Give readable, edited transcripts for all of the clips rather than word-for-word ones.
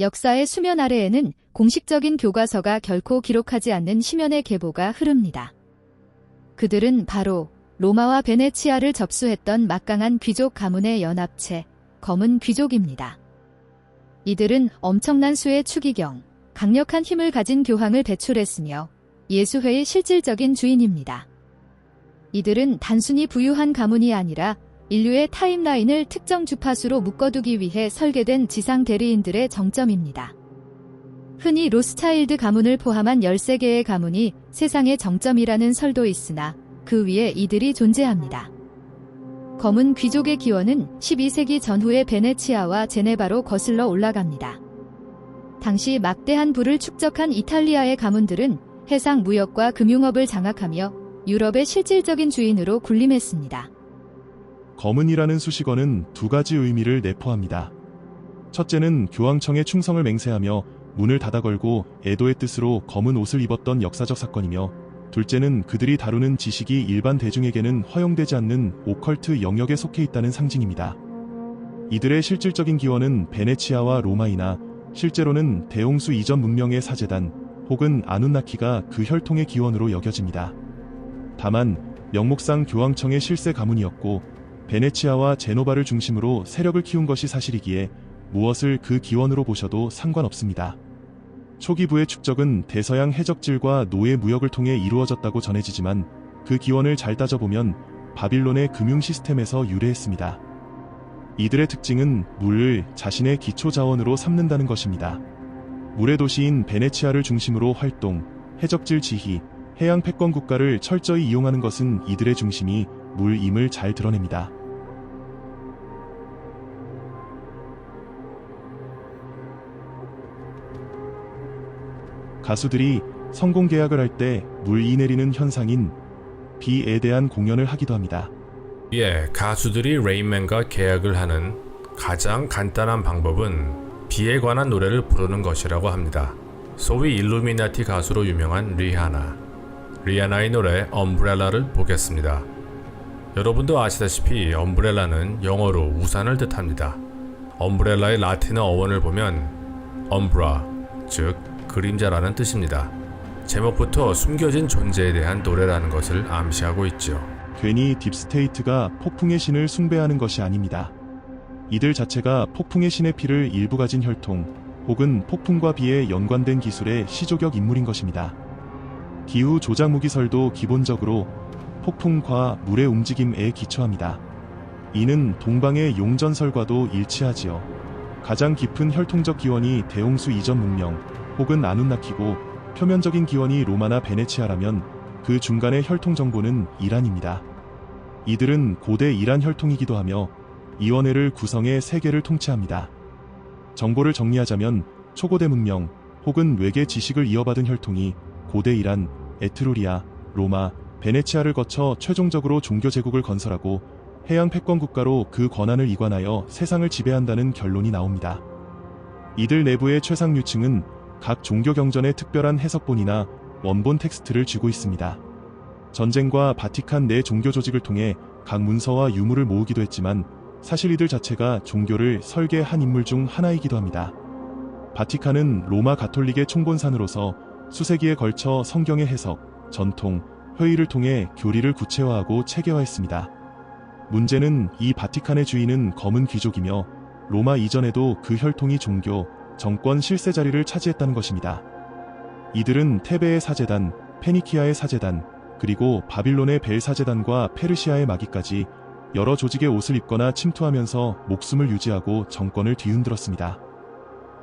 역사의 수면 아래에는 공식적인 교과서가 결코 기록하지 않는 심연의 계보가 흐릅니다. 그들은 바로 로마와 베네치아를 접수했던 막강한 귀족 가문의 연합체, 검은 귀족입니다. 이들은 엄청난 수의 추기경, 강력한 힘을 가진 교황을 배출했으며 예수회의 실질적인 주인입니다. 이들은 단순히 부유한 가문이 아니라 인류의 타임라인을 특정 주파수로 묶어두기 위해 설계된 지상 대리인들의 정점입니다. 흔히 로스차일드 가문을 포함한 13개의 가문이 세상의 정점이라는 설도 있으나 그 위에 이들이 존재합니다. 검은 귀족의 기원은 12세기 전후의 베네치아와 제네바로 거슬러 올라갑니다. 당시 막대한 부를 축적한 이탈리아의 가문들은 해상 무역과 금융업을 장악하며 유럽의 실질적인 주인으로 군림했습니다. 검은이라는 수식어는 두 가지 의미를 내포합니다. 첫째는 교황청의 충성을 맹세하며 문을 닫아 걸고 애도의 뜻으로 검은 옷을 입었던 역사적 사건이며, 둘째는 그들이 다루는 지식이 일반 대중에게는 허용되지 않는 오컬트 영역에 속해 있다는 상징입니다. 이들의 실질적인 기원은 베네치아와 로마이나 실제로는 대홍수 이전 문명의 사제단 혹은 아눈나키가 그 혈통의 기원으로 여겨집니다. 다만 명목상 교황청의 실세 가문이었고 베네치아와 제노바를 중심으로 세력을 키운 것이 사실이기에 무엇을 그 기원으로 보셔도 상관없습니다. 초기부의 축적은 대서양 해적질과 노예 무역을 통해 이루어졌다고 전해지지만 그 기원을 잘 따져보면 바빌론의 금융 시스템에서 유래했습니다. 이들의 특징은 물을 자신의 기초 자원으로 삼는다는 것입니다. 물의 도시인 베네치아를 중심으로 활동, 해적질 지휘, 해양 패권 국가를 철저히 이용하는 것은 이들의 중심이 물임을 잘 드러냅니다. 가수들이 성공 계약을 할 때 물이 내리는 현상인 비에 대한 공연을 하기도 합니다. 가수들이 레인맨과 계약을 하는 가장 간단한 방법은 비에 관한 노래를 부르는 것이라고 합니다. 소위 일루미나티 가수로 유명한 리아나의 노래 엄브렐라를 보겠습니다. 여러분도 아시다시피 엄브렐라는 영어로 우산을 뜻합니다. 엄브렐라의 라틴어 어원을 보면 엄브라, 즉 그림자라는 뜻입니다. 제목부터 숨겨진 존재에 대한 노래라는 것을 암시하고 있죠. 괜히 딥스테이트가 폭풍의 신을 숭배하는 것이 아닙니다. 이들 자체가 폭풍의 신의 피를 일부 가진 혈통 혹은 폭풍과 비에 연관된 기술의 시조격 인물인 것입니다. 기후 조작 무기설도 기본적으로 폭풍과 물의 움직임에 기초합니다. 이는 동방의 용전설과도 일치하지요. 가장 깊은 혈통적 기원이 대홍수 이전 문명 혹은 아눈나키고 표면적인 기원이 로마나 베네치아라면 그 중간의 혈통 정보는 이란입니다. 이들은 고대 이란 혈통이기도 하며 이원해를 구성해 세계를 통치합니다. 정보를 정리하자면 초고대 문명 혹은 외계 지식을 이어받은 혈통이 고대 이란, 에트루리아, 로마, 베네치아를 거쳐 최종적으로 종교 제국을 건설하고 해양 패권 국가로 그 권한을 이관하여 세상을 지배한다는 결론이 나옵니다. 이들 내부의 최상류층은 각 종교 경전의 특별한 해석본이나 원본 텍스트를 쥐고 있습니다. 전쟁과 바티칸 내 종교 조직을 통해 각 문서와 유물을 모으기도 했지만 사실 이들 자체가 종교를 설계한 인물 중 하나이기도 합니다. 바티칸은 로마 가톨릭의 총본산으로서 수세기에 걸쳐 성경의 해석, 전통, 회의를 통해 교리를 구체화하고 체계화했습니다. 문제는 이 바티칸의 주인은 검은 귀족이며 로마 이전에도 그 혈통이 종교, 정권 실세 자리를 차지했다는 것입니다. 이들은 테베의 사제단, 페니키아의 사제단, 그리고 바빌론의 벨 사제단과 페르시아의 마귀까지 여러 조직의 옷을 입거나 침투하면서 목숨을 유지하고 정권을 뒤흔들었습니다.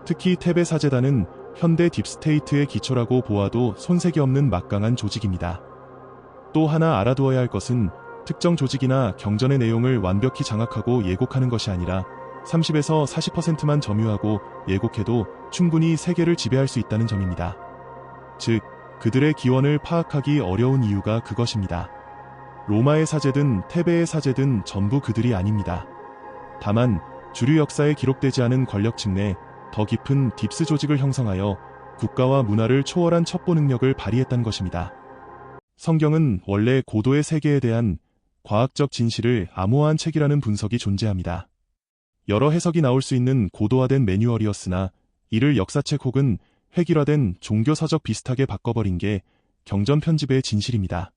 특히 테베 사제단은 현대 딥스테이트의 기초라고 보아도 손색이 없는 막강한 조직입니다. 또 하나 알아두어야 할 것은 특정 조직이나 경전의 내용을 완벽히 장악하고 예곡하는 것이 아니라 30에서 40%만 점유하고 예곡해도 충분히 세계를 지배할 수 있다는 점입니다. 즉, 그들의 기원을 파악하기 어려운 이유가 그것입니다. 로마의 사제든 테베의 사제든 전부 그들이 아닙니다. 다만 주류 역사에 기록되지 않은 권력층 내 더 깊은 딥스 조직을 형성하여 국가와 문화를 초월한 첩보 능력을 발휘했다는 것입니다. 성경은 원래 고도의 세계에 대한 과학적 진실을 암호화한 책이라는 분석이 존재합니다. 여러 해석이 나올 수 있는 고도화된 매뉴얼이었으나 이를 역사책 혹은 획일화된 종교 서적 비슷하게 바꿔버린 게 경전 편집의 진실입니다.